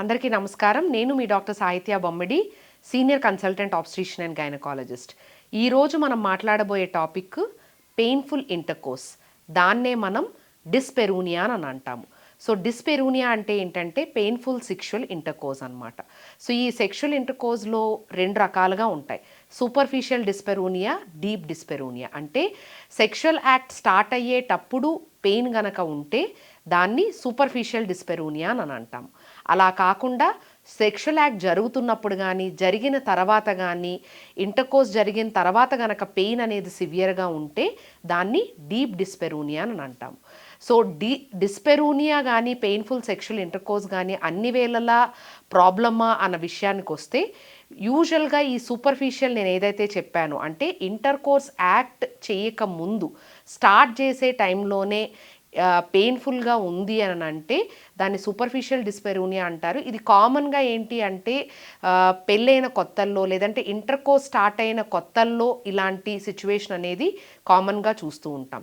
అందరికీ నమస్కారం. నేను మీ doctor Sahithya Bommidi, senior consultant obstetrician and gynaecologist. ఈరోజు మనం మాట్లాడబోయే టాపిక్ పెయిన్ఫుల్ ఇంటర్కోర్స్. దాన్నే మనం డిస్పెరూనియా అని అంటాము. సో డిస్పెరూనియా అంటే ఏంటంటే పెయిన్ఫుల్ సెక్షువల్ ఇంటర్కోర్స్ అనమాట. సో ఈ సెక్షువల్ ఇంటర్కోర్స్లో రెండు రకాలుగా ఉంటాయి. Superficial dyspareunia, deep dyspareunia. అంటే సెక్షువల్ యాక్ట్ స్టార్ట్ అయ్యేటప్పుడు పెయిన్ గనక ఉంటే దాన్ని సూపర్ఫిషియల్ డిస్పెరూనియా అని అంటాము. అలా కాకుండా సెక్షువల్ యాక్ట్ జరుగుతున్నప్పుడు కానీ జరిగిన తర్వాత కానీ ఇంటర్కోర్స్ జరిగిన తర్వాత గనక పెయిన్ అనేది సివియర్గా ఉంటే దాన్ని డీప్ డిస్పెరూనియా అని అంటాము. సో డిస్పెరూనియా కానీ పెయిన్ఫుల్ సెక్షువల్ ఇంటర్కోర్స్ కానీ అన్ని వేళలా ప్రాబ్లమా అన్న విషయానికి వస్తే యూజువల్గా ఈ సూపర్ఫిషియల్ నేను ఏదైతే చెప్పానో అంటే ఇంటర్కోర్స్ యాక్ట్ చేయక ముందు స్టార్ట్ చేసే టైంలోనే పెయిన్ఫుల్గా ఉంది అని అంటే దాన్ని సూపర్ఫిషియల్ డిస్పెరూనియా అంటారు. ఇది కామన్గా ఏంటి అంటే పెళ్ళైన కొత్తల్లో లేదంటే ఇంటర్కోర్స్ స్టార్ట్ అయిన కొత్తల్లో ఇలాంటి సిచ్యువేషన్ అనేది కామన్గా చూస్తూ ఉంటాం.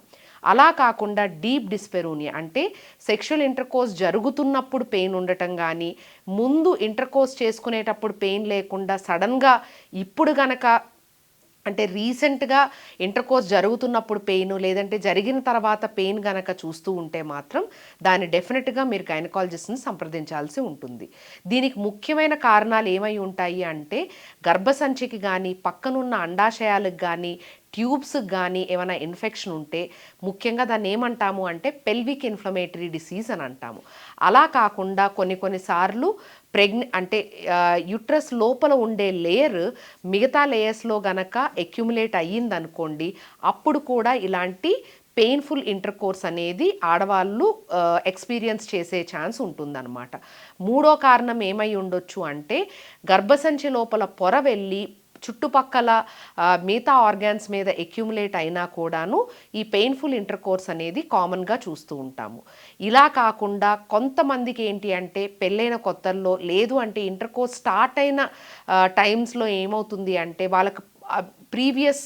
అలా కాకుండా డీప్ డిస్పెరూనియా అంటే సెక్షువల్ ఇంటర్కోర్స్ జరుగుతున్నప్పుడు పెయిన్ ఉండటం కానీ ముందు ఇంటర్కోర్స్ చేసుకునేటప్పుడు పెయిన్ లేకుండా సడన్గా ఇప్పుడు గనక అంటే రీసెంట్గా ఇంటర్కోర్స్ జరుగుతున్నప్పుడు పెయిన్ లేదంటే జరిగిన తర్వాత పెయిన్ గనక చూస్తూ ఉంటే మాత్రం దాన్ని డెఫినెట్గా మీరు గైనకాలజిస్ట్ని సంప్రదించాల్సి ఉంటుంది. దీనికి ముఖ్యమైన కారణాలు ఏమై ఉంటాయి అంటే గర్భసంచికి కానీ పక్కనున్న అండాశయాలకు కానీ ట్యూబ్స్కి కానీ ఏమైనా ఇన్ఫెక్షన్ ఉంటే ముఖ్యంగా దాన్ని ఏమంటాము అంటే పెల్విక్ ఇన్ఫ్లమేటరీ డిసీజ్ అని అంటాము. అలా కాకుండా కొన్నిసార్లు అంటే యుట్రస్ లోపల ఉండే లేయర్ మిగతా లేయర్స్లో గనక అక్యుములేట్ అయ్యిందనుకోండి, అప్పుడు కూడా ఇలాంటి పెయిన్ఫుల్ ఇంటర్కోర్స్ అనేది ఆడవాళ్ళు ఎక్స్పీరియన్స్ చేసే ఛాన్స్ ఉంటుందన్నమాట. మూడో కారణం ఏమై ఉండొచ్చు అంటే గర్భసంచి లోపల పొర వెళ్ళి చుట్టుపక్కల మిగతా ఆర్గాన్స్ మీద అక్యుములేట్ అయినా కూడాను ఈ పెయిన్ఫుల్ ఇంటర్కోర్స్ అనేది కామన్గా చూస్తూ ఉంటాము. ఇలా కాకుండా కొంతమందికి ఏంటి అంటే పెళ్ళైన కొత్తల్లో లేదు అంటే ఇంటర్కోర్స్ స్టార్ట్ అయిన టైమ్స్లో ఏమవుతుంది అంటే వాళ్ళకి ప్రీవియస్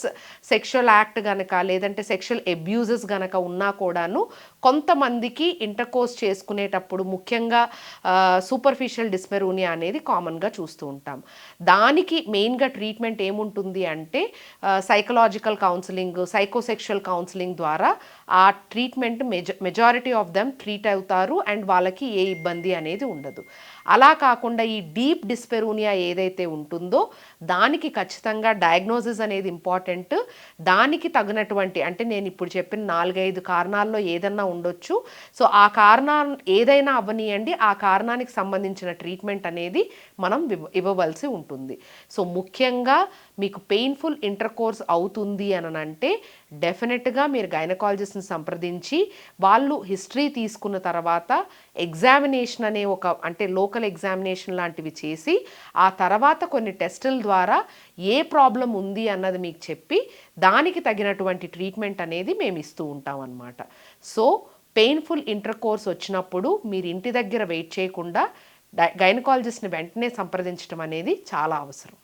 సెక్షువల్ యాక్ట్ గనక లేదంటే సెక్షువల్ అబ్యూజెస్ గనక ఉన్నా కూడాను కొంతమందికి ఇంటర్కోర్స్ చేసుకునేటప్పుడు ముఖ్యంగా సూపర్ఫిషియల్ డిస్పెరూనియా అనేది కామన్గా చూస్తూ ఉంటాం. దానికి మెయిన్గా ట్రీట్మెంట్ ఏముంటుంది అంటే సైకలాజికల్ కౌన్సిలింగ్, సైకోసెక్షువల్ కౌన్సిలింగ్ ద్వారా ఆ treatment majority of them treat అవుతారు అండ్ వాళ్ళకి ఏ ఇబ్బంది అనేది ఉండదు. అలా కాకుండా ఈ డీప్ డిస్పెరూనియా ఏదైతే ఉంటుందో దానికి ఖచ్చితంగా డయాగ్నోసిస్ అనేది ఇంపార్టెంట్. దానికి తగినటువంటి అంటే నేను ఇప్పుడు చెప్పిన 4-5 కారణాల్లో ఏదన్నా ఉండొచ్చు. సో ఆ కారణం ఏదైనా అవ్వనియండి, ఆ కారణానికి సంబంధించిన ట్రీట్మెంట్ అనేది మనం ఇవ్వవలసి ఉంటుంది. సో ముఖ్యంగా మీకు పెయిన్ఫుల్ ఇంటర్కోర్స్ అవుతుంది అని అంటే డెఫినెట్గా మీరు గైనకాలజిస్ట్ని సంప్రదించి వాళ్ళు హిస్టరీ తీసుకున్న తర్వాత ఎగ్జామినేషన్ అనే అంటే లోకల్ ఎగ్జామినేషన్ లాంటివి చేసి ఆ తర్వాత కొన్ని టెస్టుల ద్వారా ఏ ప్రాబ్లం ఉంది అన్నది మీకు చెప్పి దానికి తగినటువంటి ట్రీట్మెంట్ అనేది మేము ఇస్తూ ఉంటాం అన్నమాట. సో పెయిన్ఫుల్ ఇంటర్కోర్స్ వచ్చినప్పుడు మీరు ఇంటి దగ్గర వెయిట్ చేయకుండా గైనకాలజిస్ట్ని వెంటనే సంప్రదించడం అనేది చాలా అవసరం.